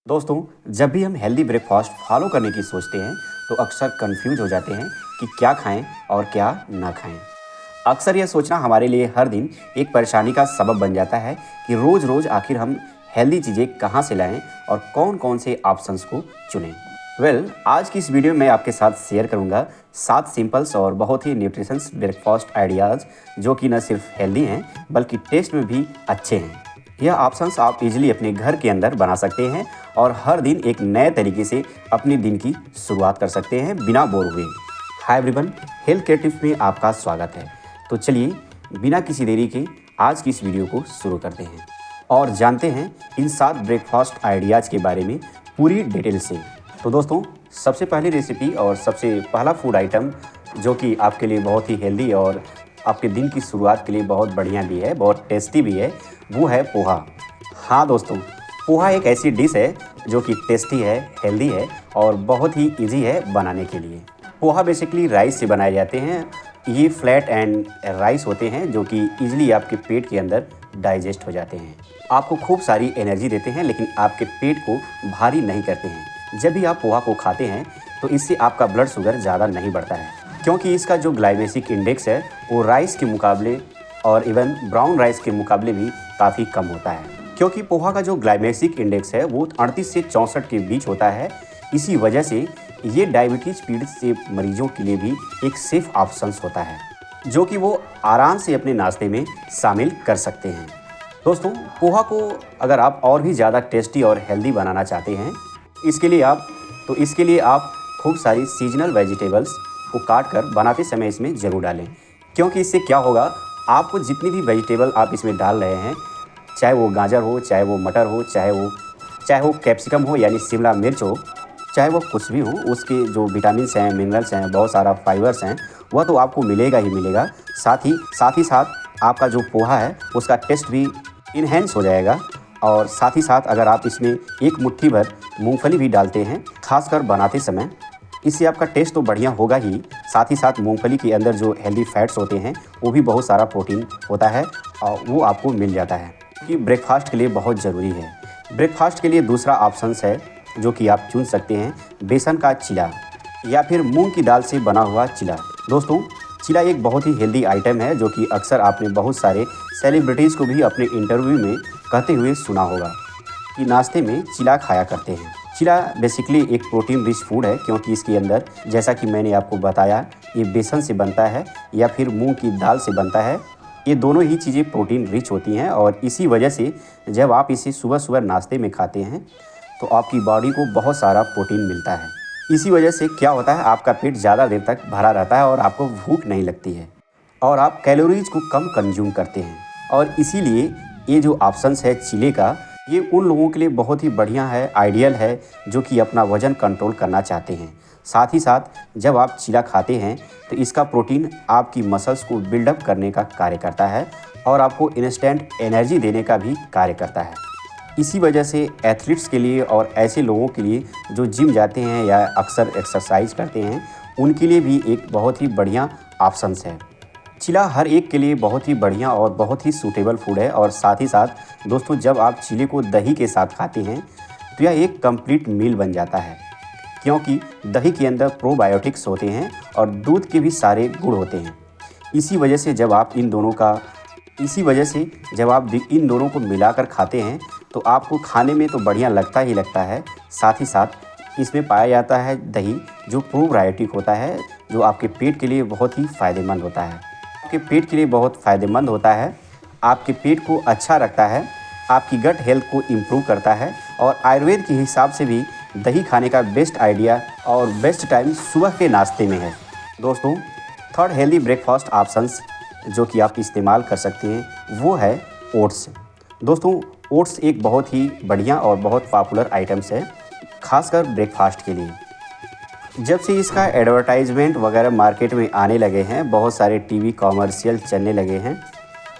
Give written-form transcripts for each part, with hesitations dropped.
दोस्तों, जब भी हम हेल्दी ब्रेकफास्ट फॉलो करने की सोचते हैं तो अक्सर कंफ्यूज हो जाते हैं कि क्या खाएं और क्या ना खाएं। अक्सर यह सोचना हमारे लिए हर दिन एक परेशानी का सबब बन जाता है कि रोज़ रोज़ आखिर हम हेल्दी चीज़ें कहां से लाएं और कौन कौन से ऑप्शंस को चुनें। आज की इस वीडियो में मैं आपके साथ शेयर करूंगा 7 सिंपल्स और बहुत ही न्यूट्रिशंस ब्रेकफास्ट आइडियाज़ जो कि न सिर्फ हेल्दी हैं बल्कि टेस्ट में भी अच्छे हैं। यह ऑप्शंस आप इजीली अपने घर के अंदर बना सकते हैं और हर दिन एक नए तरीके से अपने दिन की शुरुआत कर सकते हैं बिना बोर हुए। हाय एवरीवन, हेल्थ क्रिएटिव में आपका स्वागत है। तो चलिए बिना किसी देरी के आज की इस वीडियो को शुरू करते हैं और जानते हैं इन 7 ब्रेकफास्ट आइडियाज़ के बारे में पूरी डिटेल से। तो दोस्तों, सबसे पहली रेसिपी और सबसे पहला फूड आइटम जो कि आपके लिए बहुत ही हेल्दी और आपके दिन की शुरुआत के लिए बहुत बढ़िया भी है, बहुत टेस्टी भी है, वो है पोहा। हाँ दोस्तों, पोहा एक ऐसी डिश है जो कि टेस्टी है, हेल्दी है और बहुत ही इजी है बनाने के लिए। पोहा बेसिकली राइस से बनाए जाते हैं। ये फ्लैट एंड राइस होते हैं जो कि इजीली आपके पेट के अंदर डाइजेस्ट हो जाते हैं। आपको खूब सारी एनर्जी देते हैं लेकिन आपके पेट को भारी नहीं करते हैं। जब भी आप पोहा को खाते हैं तो इससे आपका ब्लड शुगर ज़्यादा नहीं बढ़ता है क्योंकि इसका जो ग्लाइमेसिक इंडेक्स है वो राइस के मुकाबले और इवन ब्राउन राइस के मुकाबले भी काफ़ी कम होता है। क्योंकि पोहा का जो ग्लाइमेसिक इंडेक्स है वो 38 से 64 के बीच होता है। इसी वजह से ये डायबिटीज़ पीड़ित से मरीजों के लिए भी एक सेफ ऑप्शंस होता है जो कि वो आराम से अपने नाश्ते में शामिल कर सकते हैं। दोस्तों, पोहा को अगर आप और भी ज़्यादा टेस्टी और हेल्दी बनाना चाहते हैं इसके लिए आप खूब सारी सीजनल वेजिटेबल्स को काट कर बनाते समय इसमें ज़रूर डालें। क्योंकि इससे क्या होगा, आपको जितनी भी वेजिटेबल आप इसमें डाल रहे हैं, चाहे वो गाजर हो, चाहे वो मटर हो, चाहे वो कैप्सिकम हो यानी शिमला मिर्च हो, चाहे वो कुछ भी हो, उसके जो विटामिन्स हैं, मिनरल्स हैं, बहुत सारा फाइबर्स हैं, वह तो आपको मिलेगा ही मिलेगा। साथ ही साथ आपका जो पोहा है उसका टेस्ट भी इन्हेंस हो जाएगा। और साथ ही साथ अगर आप इसमें एक मुट्ठी भर मूंगफली भी डालते हैं खासकर बनाते समय, इससे आपका टेस्ट तो बढ़िया होगा ही। साथ ही साथ मूंगफली के अंदर जो हेल्दी फैट्स होते हैं वो भी बहुत सारा प्रोटीन होता है और वो आपको मिल जाता है कि ब्रेकफास्ट के लिए बहुत ज़रूरी है। ब्रेकफास्ट के लिए दूसरा ऑप्शंस है जो कि आप चुन सकते हैं बेसन का चिला या फिर मूंग की दाल से बना हुआ चिला। दोस्तों, चिला एक बहुत ही हेल्दी आइटम है जो कि अक्सर आपने बहुत सारे सेलिब्रिटीज़ को भी अपने इंटरव्यू में कहते हुए सुना होगा कि नाश्ते में चिला खाया करते हैं। चिला बेसिकली एक प्रोटीन रिच फूड है क्योंकि इसके अंदर, जैसा कि मैंने आपको बताया, ये बेसन से बनता है या फिर मूंग की दाल से बनता है। ये दोनों ही चीज़ें प्रोटीन रिच होती हैं और इसी वजह से जब आप इसे सुबह सुबह नाश्ते में खाते हैं तो आपकी बॉडी को बहुत सारा प्रोटीन मिलता है। इसी वजह से क्या होता है, आपका पेट ज़्यादा देर तक भरा रहता है और आपको भूख नहीं लगती है और आप कैलोरीज को कम कंज्यूम करते हैं। और इसीलिए ये जो ऑप्शंस है चिले का, ये उन लोगों के लिए बहुत ही बढ़िया है, आइडियल है जो कि अपना वज़न कंट्रोल करना चाहते हैं। साथ ही साथ जब आप चिला खाते हैं तो इसका प्रोटीन आपकी मसल्स को बिल्डअप करने का कार्य करता है और आपको इंस्टेंट एनर्जी देने का भी कार्य करता है। इसी वजह से एथलीट्स के लिए और ऐसे लोगों के लिए जो जिम जाते हैं या अक्सर एक्सरसाइज करते हैं, उनके लिए भी एक बहुत ही बढ़िया ऑप्शंस है। चिला हर एक के लिए बहुत ही बढ़िया और बहुत ही सूटेबल फूड है। और साथ ही साथ दोस्तों, जब आप चिले को दही के साथ खाते हैं तो यह एक कंप्लीट मील बन जाता है क्योंकि दही के अंदर प्रोबायोटिक्स होते हैं और दूध के भी सारे गुण होते हैं। इसी वजह से जब आप इन दोनों को मिलाकर खाते हैं तो आपको खाने में तो बढ़िया लगता ही लगता है। साथ ही साथ इसमें पाया जाता है दही जो प्रोबायोटिक होता है, जो आपके पेट के लिए बहुत ही फ़ायदेमंद होता है। आपके पेट के लिए बहुत फ़ायदेमंद होता है, आपके पेट को अच्छा रखता है, आपकी गट हेल्थ को इम्प्रूव करता है। और आयुर्वेद के हिसाब से भी दही खाने का बेस्ट आइडिया और बेस्ट टाइम सुबह के नाश्ते में है। दोस्तों, थर्ड हेल्दी ब्रेकफास्ट ऑप्शंस जो कि आप इस्तेमाल कर सकते हैं वो है ओट्स। दोस्तों, ओट्स एक बहुत ही बढ़िया और बहुत पॉपुलर आइटम्स है खासकर ब्रेकफास्ट के लिए। जब से इसका एडवर्टाइजमेंट वगैरह मार्केट में आने लगे हैं, बहुत सारे टीवी कॉमर्शियल चलने लगे हैं,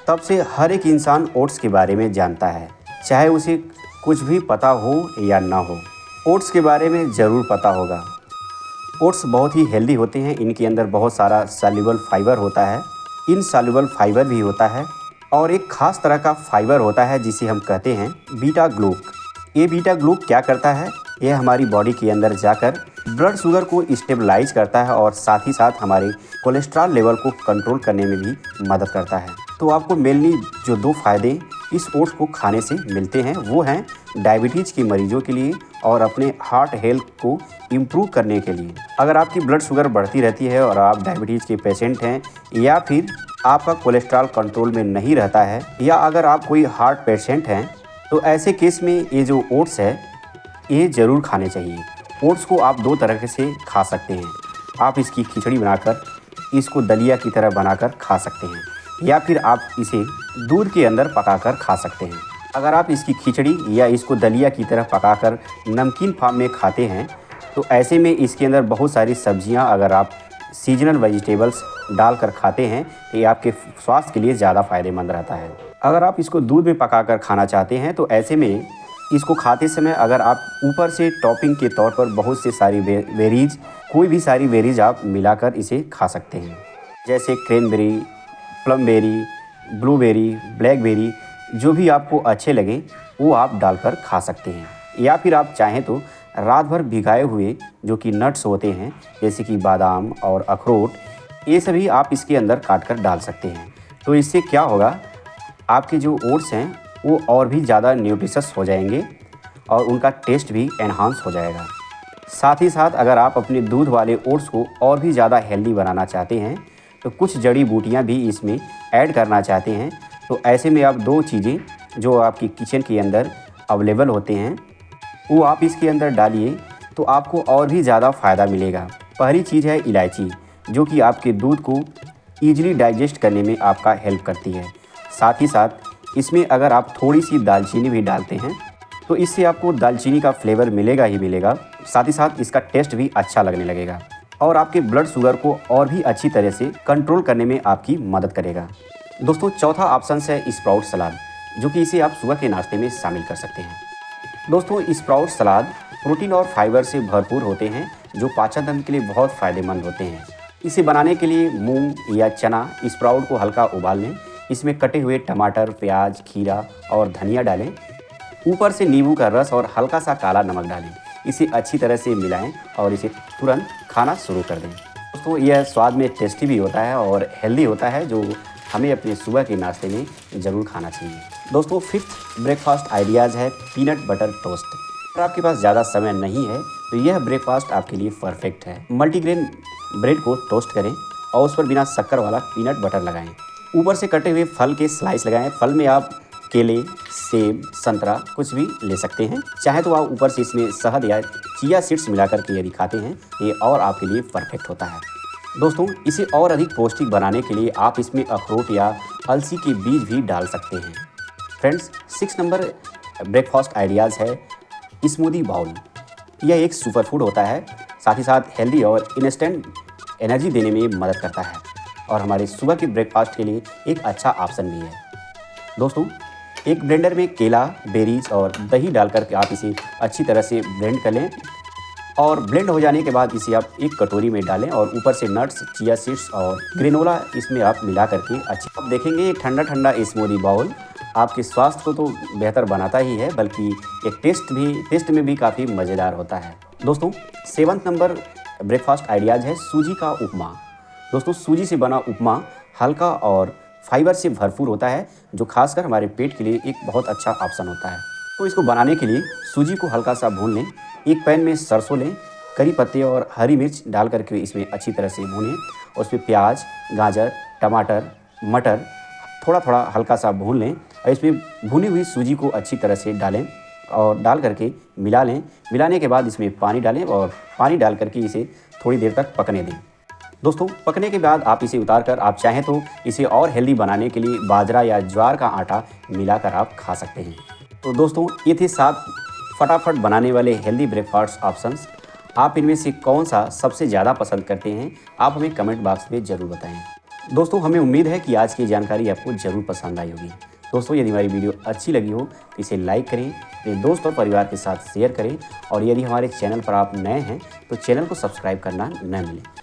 तब से हर एक इंसान ओट्स के बारे में जानता है, चाहे उसे कुछ भी पता हो या ना हो, ओट्स के बारे में ज़रूर पता होगा। ओट्स बहुत ही हेल्दी होते हैं, इनके अंदर बहुत सारा सॉल्युबल फाइबर होता है, इनसॉल्युबल फाइबर भी होता है और एक ख़ास तरह का फाइबर होता है जिसे हम कहते हैं बीटा ग्लूक। ये बीटा ग्लूक क्या करता है, यह हमारी बॉडी के अंदर जाकर ब्लड शुगर को स्टेबलाइज करता है और साथ ही साथ हमारे कोलेस्ट्रॉल लेवल को कंट्रोल करने में भी मदद करता है। तो आपको मेनली जो 2 फायदे इस ओट्स को खाने से मिलते हैं वो हैं डायबिटीज़ के मरीजों के लिए और अपने हार्ट हेल्थ को इम्प्रूव करने के लिए। अगर आपकी ब्लड शुगर बढ़ती रहती है और आप डायबिटीज़ के पेशेंट हैं या फिर आपका कोलेस्ट्रॉल कंट्रोल में नहीं रहता है या अगर आप कोई हार्ट पेशेंट हैं, तो ऐसे केस में ये जो ओट्स है ये ज़रूर खाने चाहिए। ओट्स को आप 2 तरह से खा सकते हैं। आप इसकी खिचड़ी बनाकर इसको दलिया की तरह बनाकर खा सकते हैं या फिर आप इसे दूध के अंदर पकाकर खा सकते हैं। अगर आप इसकी खिचड़ी या इसको दलिया की तरह पकाकर नमकीन फॉर्म में खाते हैं तो ऐसे में इसके अंदर बहुत सारी सब्जियां अगर आप सीजनल वेजिटेबल्स डालकर खाते हैं तो ये आपके स्वास्थ्य के लिए ज़्यादा फ़ायदेमंद रहता है। अगर आप इसको दूध में पकाकर खाना चाहते हैं तो ऐसे में इसको खाते समय अगर आप ऊपर से टॉपिंग के तौर पर बहुत से सारी वेरीज, कोई भी सारी वेरीज आप मिलाकर इसे खा सकते हैं, जैसे क्रैनबेरी, प्लमबेरी, ब्लूबेरी, ब्लैकबेरी, जो भी आपको अच्छे लगें वो आप डालकर खा सकते हैं। या फिर आप चाहें तो रात भर भिगाए हुए जो कि नट्स होते हैं जैसे कि बादाम और अखरोट, ये सभी आप इसके अंदर काट कर डाल सकते हैं। तो इससे क्या होगा, आपके जो ओट्स हैं वो और भी ज़्यादा न्यूट्रिशस हो जाएंगे और उनका टेस्ट भी एनहांस हो जाएगा। साथ ही साथ अगर आप अपने दूध वाले ओट्स को और भी ज़्यादा हेल्दी बनाना चाहते हैं तो कुछ जड़ी बूटियाँ भी इसमें ऐड करना चाहते हैं, तो ऐसे में आप 2 चीज़ें जो आपकी किचन के अंदर अवेलेबल होते हैं वो आप इसके अंदर डालिए तो आपको और भी ज़्यादा फ़ायदा मिलेगा। पहली चीज़ है इलायची, जो कि आपके दूध को ईजिली डाइजेस्ट करने में आपका हेल्प करती है। साथ ही साथ इसमें अगर आप थोड़ी सी दालचीनी भी डालते हैं तो इससे आपको दालचीनी का फ्लेवर मिलेगा ही मिलेगा, साथ ही साथ इसका टेस्ट भी अच्छा लगने लगेगा और आपके ब्लड शुगर को और भी अच्छी तरह से कंट्रोल करने में आपकी मदद करेगा। दोस्तों, चौथा ऑप्शन है स्प्राउट सलाद, जो कि इसे आप सुबह के नाश्ते में शामिल कर सकते हैं। दोस्तों, स्प्राउट सलाद प्रोटीन और फाइबर से भरपूर होते हैं जो पाचन तंत्र के लिए बहुत फ़ायदेमंद होते हैं। इसे बनाने के लिए मूंग या चना स्प्राउट को हल्का उबाल लें, इसमें कटे हुए टमाटर, प्याज, खीरा और धनिया डालें, ऊपर से नींबू का रस और हल्का सा काला नमक डालें। इसे अच्छी तरह से मिलाएं और इसे तुरंत खाना शुरू कर दें। दोस्तों, यह स्वाद में टेस्टी भी होता है और हेल्दी होता है, जो हमें अपने सुबह के नाश्ते में ज़रूर खाना चाहिए। दोस्तों, 5th ब्रेकफास्ट आइडियाज़ है पीनट बटर टोस्ट। अगर आपके पास ज़्यादा समय नहीं है तो यह ब्रेकफास्ट आपके लिए परफेक्ट है। मल्टीग्रेन ब्रेड को टोस्ट करें और उस पर बिना शक्कर वाला पीनट बटर लगाएं। ऊपर से कटे हुए फल के स्लाइस लगाएं। फल में आप केले, सेब, संतरा कुछ भी ले सकते हैं। चाहे तो आप ऊपर से इसमें शहद या चिया सीड्स मिलाकर के यदि खाते हैं ये और आपके लिए परफेक्ट होता है। दोस्तों, इसे और अधिक पौष्टिक बनाने के लिए आप इसमें अखरोट या अलसी के बीज भी डाल सकते हैं। फ्रेंड्स, 6 नंबर ब्रेकफास्ट आइडियाज़ है स्मूदी बाउल। यह एक सुपर फूड होता है, साथ ही साथ हेल्दी और इंस्टेंट एनर्जी देने में मदद करता है और हमारे सुबह के ब्रेकफास्ट के लिए एक अच्छा ऑप्शन भी है। दोस्तों, एक ब्लेंडर में केला, बेरीज और दही डालकर के आप इसे अच्छी तरह से ब्लेंड कर लें और ब्लेंड हो जाने के बाद इसे आप एक कटोरी में डालें और ऊपर से नट्स, चिया सीड्स और ग्रेनोला इसमें आप मिला करके अच्छी आप देखेंगे ठंडा ठंडा स्मूदी बाउल आपके स्वास्थ्य को तो बेहतर बनाता ही है, बल्कि एक टेस्ट में भी काफ़ी मज़ेदार होता है। दोस्तों, 7th नंबर ब्रेकफास्ट आइडियाज़ है सूजी का उपमा। दोस्तों, सूजी से बना उपमा हल्का और फाइबर से भरपूर होता है, जो खासकर हमारे पेट के लिए एक बहुत अच्छा ऑप्शन होता है। तो इसको बनाने के लिए सूजी को हल्का सा भून लें। एक पैन में सरसों लें, करी पत्ते और हरी मिर्च डाल करके इसमें अच्छी तरह से भूनें और उसमें प्याज, गाजर, टमाटर, मटर थोड़ा थोड़ा हल्का सा भून लें और इसमें भुनी हुई सूजी को अच्छी तरह से डालें और डाल करके मिला लें। मिलाने के बाद इसमें पानी डालें और पानी डाल करके इसे थोड़ी देर तक पकने दें। दोस्तों, पकने के बाद आप इसे उतार कर आप चाहें तो इसे और हेल्दी बनाने के लिए बाजरा या ज्वार का आटा मिलाकर आप खा सकते हैं। तो दोस्तों, ये थे 7 फटाफट बनाने वाले हेल्दी ब्रेकफास्ट ऑप्शंस। आप इनमें से कौन सा सबसे ज़्यादा पसंद करते हैं, आप हमें कमेंट बॉक्स में ज़रूर बताएं। दोस्तों, हमें उम्मीद है कि आज की जानकारी आपको ज़रूर पसंद आई होगी। दोस्तों, यदि हमारी वीडियो अच्छी लगी हो तो इसे लाइक करें, अपने दोस्त और परिवार के साथ शेयर करें और यदि हमारे चैनल पर आप नए हैं तो चैनल को सब्सक्राइब करना न मिले।